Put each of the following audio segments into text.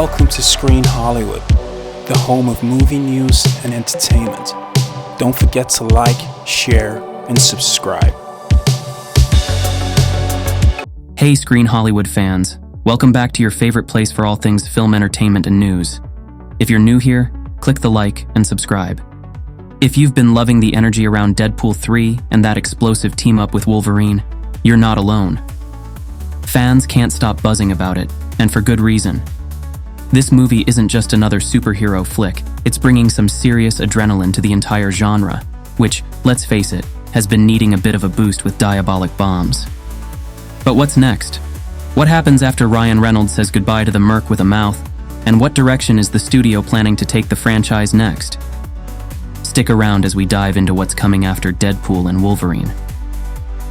Welcome to Screen Hollywood, the home of movie news and entertainment. Don't forget to like, share, and subscribe. Hey Screen Hollywood fans, welcome back to your favorite place for all things film entertainment and news. If you're new here, click the like and subscribe. If you've been loving the energy around Deadpool 3 and that explosive team-up with Wolverine, you're not alone. Fans can't stop buzzing about it, and for good reason. This movie isn't just another superhero flick, it's bringing some serious adrenaline to the entire genre, which, let's face it, has been needing a bit of a boost with diabolic bombs. But what's next? What happens after Ryan Reynolds says goodbye to the Merc with a mouth, and what direction is the studio planning to take the franchise next? Stick around as we dive into what's coming after Deadpool and Wolverine.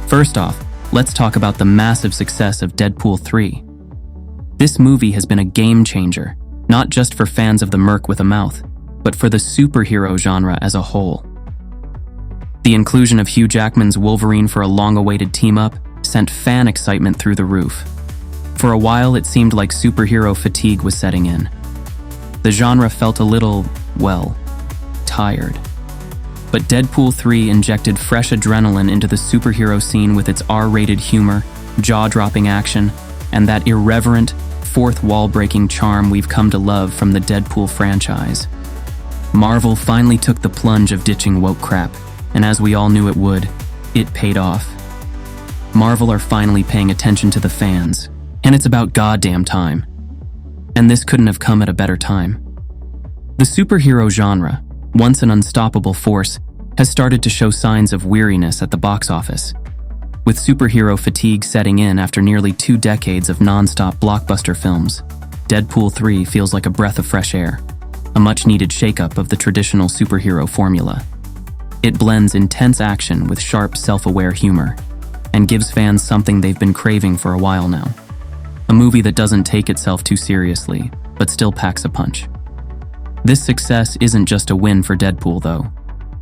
First off, let's talk about the massive success of Deadpool 3. This movie has been a game changer, not just for fans of the Merc with a mouth, but for the superhero genre as a whole. The inclusion of Hugh Jackman's Wolverine for a long-awaited team-up sent fan excitement through the roof. For a while, it seemed like superhero fatigue was setting in. The genre felt a little, well, tired. But Deadpool 3 injected fresh adrenaline into the superhero scene with its R-rated humor, jaw-dropping action, and that irreverent, fourth-wall-breaking charm we've come to love from the Deadpool franchise. Marvel finally took the plunge of ditching woke crap, and as we all knew it would, it paid off. Marvel are finally paying attention to the fans, and it's about goddamn time. And this couldn't have come at a better time. The superhero genre, once an unstoppable force, has started to show signs of weariness at the box office. With superhero fatigue setting in after nearly 2 decades of non-stop blockbuster films, Deadpool 3 feels like a breath of fresh air, a much-needed shakeup of the traditional superhero formula. It blends intense action with sharp, self-aware humor, and gives fans something they've been craving for a while now. A movie that doesn't take itself too seriously, but still packs a punch. This success isn't just a win for Deadpool, though.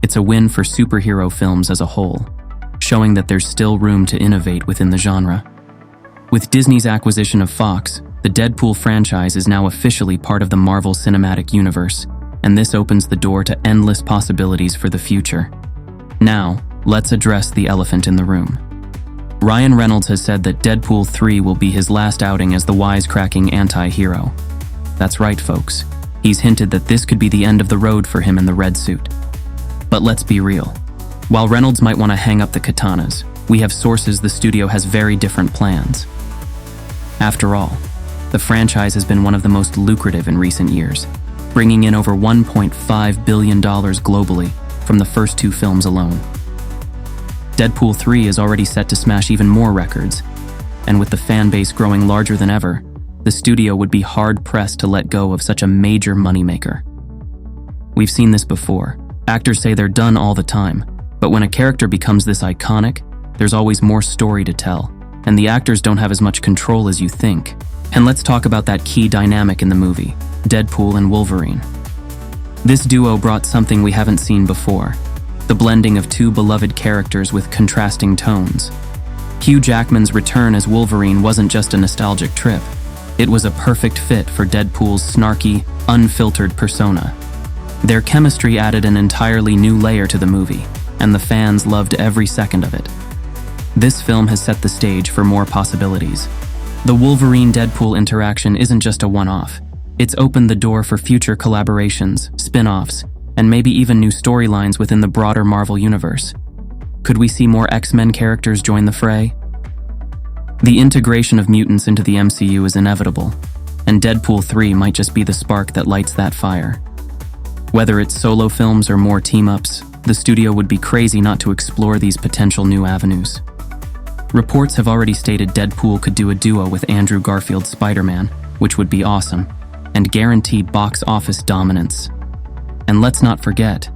It's a win for superhero films as a whole, showing that there's still room to innovate within the genre. With Disney's acquisition of Fox, the Deadpool franchise is now officially part of the Marvel Cinematic Universe, and this opens the door to endless possibilities for the future. Now, let's address the elephant in the room. Ryan Reynolds has said that Deadpool 3 will be his last outing as the wisecracking anti-hero. That's right, folks. He's hinted that this could be the end of the road for him in the red suit. But let's be real. While Reynolds might want to hang up the katanas, we have sources the studio has very different plans. After all, the franchise has been one of the most lucrative in recent years, bringing in over $1.5 billion globally from the first 2 films alone. Deadpool 3 is already set to smash even more records, and with the fan base growing larger than ever, the studio would be hard-pressed to let go of such a major moneymaker. We've seen this before. Actors say they're done all the time, but when a character becomes this iconic, there's always more story to tell, and the actors don't have as much control as you think. And let's talk about that key dynamic in the movie, Deadpool and Wolverine. This duo brought something we haven't seen before, the blending of 2 beloved characters with contrasting tones. Hugh Jackman's return as Wolverine wasn't just a nostalgic trip. It was a perfect fit for Deadpool's snarky, unfiltered persona. Their chemistry added an entirely new layer to the movie, and the fans loved every second of it. This film has set the stage for more possibilities. The Wolverine-Deadpool interaction isn't just a one-off. It's opened the door for future collaborations, spin-offs, and maybe even new storylines within the broader Marvel universe. Could we see more X-Men characters join the fray? The integration of mutants into the MCU is inevitable, and Deadpool 3 might just be the spark that lights that fire. Whether it's solo films or more team-ups, the studio would be crazy not to explore these potential new avenues. Reports have already stated Deadpool could do a duo with Andrew Garfield's Spider-Man, which would be awesome, and guarantee box office dominance. And let's not forget,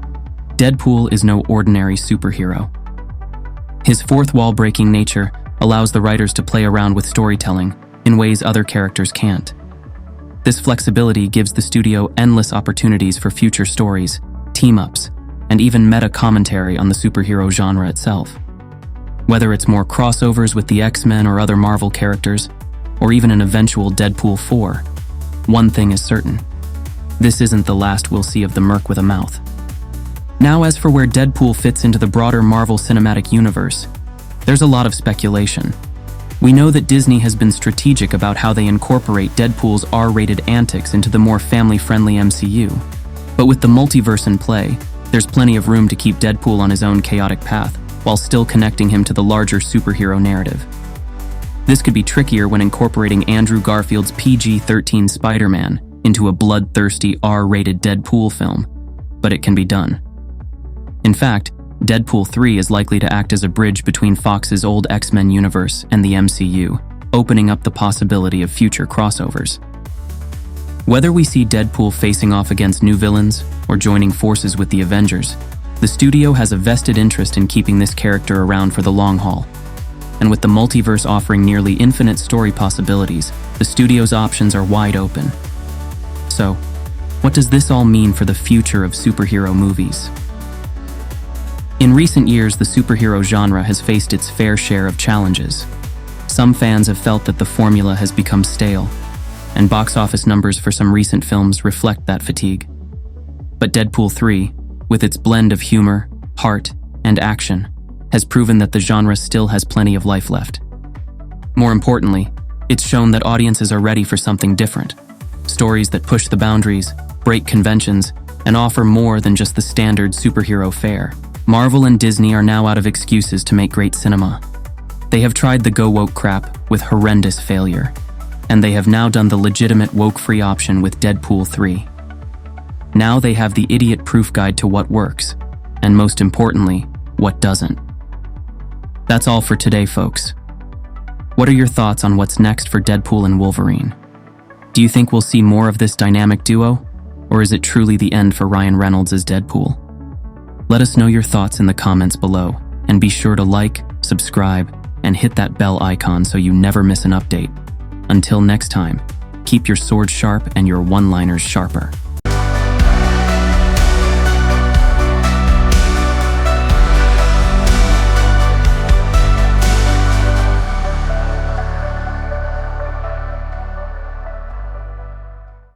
Deadpool is no ordinary superhero. His fourth-wall-breaking nature allows the writers to play around with storytelling in ways other characters can't. This flexibility gives the studio endless opportunities for future stories, team-ups, and even meta-commentary on the superhero genre itself. Whether it's more crossovers with the X-Men or other Marvel characters, or even an eventual Deadpool 4, one thing is certain. This isn't the last we'll see of the Merc with a mouth. Now, as for where Deadpool fits into the broader Marvel Cinematic Universe, there's a lot of speculation. We know that Disney has been strategic about how they incorporate Deadpool's R-rated antics into the more family-friendly MCU. But with the multiverse in play, there's plenty of room to keep Deadpool on his own chaotic path, while still connecting him to the larger superhero narrative. This could be trickier when incorporating Andrew Garfield's PG-13 Spider-Man into a bloodthirsty R-rated Deadpool film, but it can be done. In fact, Deadpool 3 is likely to act as a bridge between Fox's old X-Men universe and the MCU, opening up the possibility of future crossovers. Whether we see Deadpool facing off against new villains or joining forces with the Avengers, the studio has a vested interest in keeping this character around for the long haul. And with the multiverse offering nearly infinite story possibilities, the studio's options are wide open. So, what does this all mean for the future of superhero movies? In recent years, the superhero genre has faced its fair share of challenges. Some fans have felt that the formula has become stale, and box office numbers for some recent films reflect that fatigue. But Deadpool 3, with its blend of humor, heart, and action, has proven that the genre still has plenty of life left. More importantly, it's shown that audiences are ready for something different. Stories that push the boundaries, break conventions, and offer more than just the standard superhero fare. Marvel and Disney are now out of excuses to make great cinema. They have tried the go woke crap with horrendous failure, and they have now done the legitimate woke-free option with Deadpool 3. Now they have the idiot-proof guide to what works, and most importantly, what doesn't. That's all for today, folks. What are your thoughts on what's next for Deadpool and Wolverine? Do you think we'll see more of this dynamic duo, or is it truly the end for Ryan Reynolds as Deadpool? Let us know your thoughts in the comments below, and be sure to like, subscribe, and hit that bell icon so you never miss an update. Until next time, keep your sword sharp and your one-liners sharper.